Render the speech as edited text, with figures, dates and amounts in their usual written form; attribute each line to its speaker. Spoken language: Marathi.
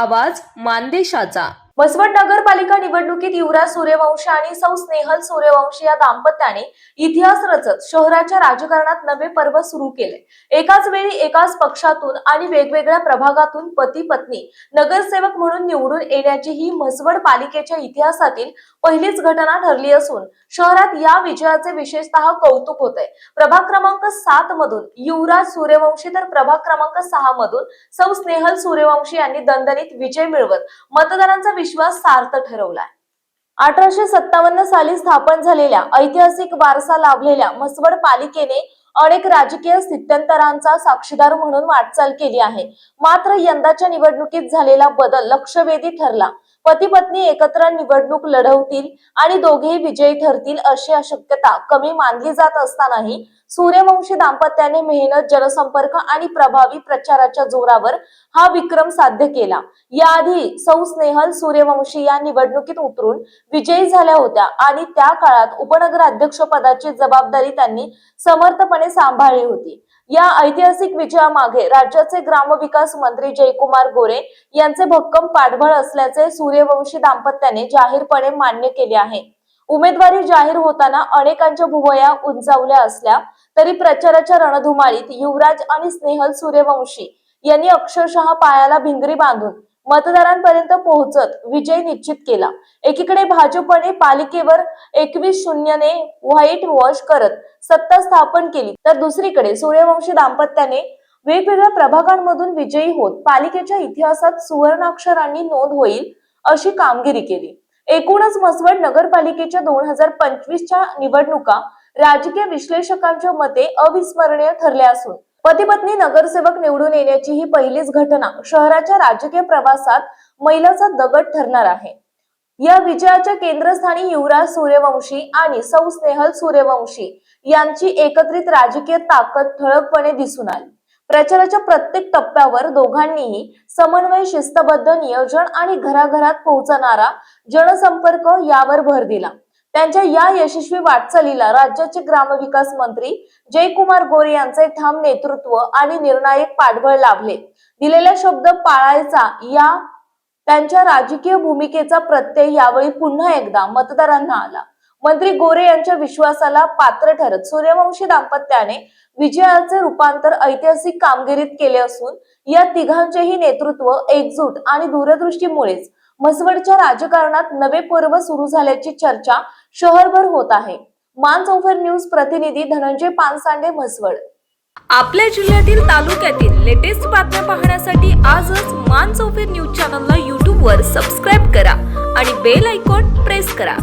Speaker 1: आवाज मानदेशाचा।
Speaker 2: म्हसवड नगरपालिका निवडणुकीत युवराज सूर्यवंशी आणि सौ स्नेहल सूर्यवंशी या दाम्पत्याने इतिहास रचत शहराच्या राजकारणात नवे पर्व सुरू केले। एकाच वेळी एकाच पक्षातून आणि वेगवेगळ्या प्रभागातून पती पत्नी नगरसेवक म्हणून निवडून येण्याची ही म्हसवड पालिकेच्या इतिहासातील पहिलीच घटना ठरली असून शहरात या विजयाचे विशेषतः कौतुक होते। प्रभाग क्रमांक 7 मधून युवराज सूर्यवंशी तर प्रभाग क्रमांक 6 मधून सौ स्नेहल सूर्यवंशी यांनी दणदणीत विजय मिळवत मतदारांचा विश्वास सार्थ ठरवलाय। 1857 साली स्थापन झालेल्या ऐतिहासिक वारसा लाभलेल्या म्हसवड पालिकेने अनेक राजकीय स्थित्यंतरांचा साक्षीदार म्हणून वाटचाल केली आहे। मात्र यंदाच्या निवडणुकीत झालेला बदल लक्षवेधी ठरला। पती पत्नी एकत्र निवडणूक लढवतील आणि दोघेही विजयी ठरतील अशी शक्यता कमी मानली जात असतानाही सूर्यवंशी दाम्पत्याने मेहनत, जनसंपर्क आणि प्रभावी प्रचाराच्या जोरावर हा विक्रम साध्य केला। याआधी सौ स्नेहल सूर्यवंशी या निवडणुकीत उतरून विजयी झाल्या होत्या आणि त्या काळात उपनगराध्यक्ष पदाची जबाबदारी त्यांनी समर्थपणे सांभाळली होती। या ऐतिहासिक विजयामागे राज्याचे ग्रामविकास मंत्री जयकुमार गोरे यांचे भक्कम पाठबळ असल्याचे सूर्यवंशी दाम्पत्याने जाहीरपणे मान्य केले आहे। उमेदवारी जाहीर होताना अनेकांच्या भुवया उंचावल्या असल्या तरी प्रचाराच्या रणधुमाळीत युवराज आणि स्नेहल सूर्यवंशी यांनी अक्षरशः पायाला भिंगरी बांधून मतदारांपर्यंत पोहोचत विजय निश्चित केला। एकीकडे भाजपने पालिकेवर 21-0 ने व्हाईट वॉश करत सत्ता स्थापन केली, तर दुसरीकडे सूर्यवंशी दाम्पत्याने वेगवेगळ्या प्रभागांमधून विजयी होत पालिकेच्या इतिहासात सुवर्णाक्षरांनी नोंद होईल अशी कामगिरी केली। एकूणच म्हसवड नगरपालिकेच्या 2025च्या निवडणुका राजकीय विश्लेषकांच्या मते अविस्मरणीय ठरल्या असून पती पत्नी नगरसेवक निवडून येण्याची ही पहिलीच घटना शहराच्या राजकीय प्रवासात मैलाचा दगड ठरणार आहे। या विजयाच्या केंद्रस्थानी युवराज सूर्यवंशी आणि सौ स्नेहल सूर्यवंशी यांची एकत्रित राजकीय ताकद ठळकपणे दिसून आली। प्रचाराच्या प्रत्येक टप्प्यावर दोघांनीही समन्वय, शिस्तबद्ध नियोजन आणि घराघरात पोहोचणारा जनसंपर्क यावर भर दिला। त्यांच्या या यशस्वी वाटचालीला राज्याचे ग्रामविकास मंत्री जयकुमार गोरे यांचे ठाम नेतृत्व आणि निर्णायक पाठबळ लाभले। दिलेला शब्द पाळायचा या त्यांच्या राजकीय भूमिकेचा प्रत्यय यावेळी पुन्हा एकदा मतदारांना आला। मंत्री गोरे यांच्या विश्वासाला पात्र ठरत सूर्यवंशी दाम्पत्याने विजयाचे रूपांतर ऐतिहासिक कामगिरीत केले असून या तिघांचेही नेतृत्व, एकजूट आणि दूरदृष्टीमुळेच म्हसवडच्या राजकारणात नवे पर्व सुरू झाल्याची चर्चा शहरभर होत आहे। मानसरोवर न्यूज प्रतिनिधी धनंजय पानसांडे, म्हसवड।
Speaker 1: आपल्या जिल्ह्यातील, तालुक्यातील लेटेस्ट बातम्या पाहण्यासाठी आजच मानसरोवर न्यूज चॅनलला YouTube वर सबस्क्राईब करा आणि बेल आयकॉन प्रेस करा।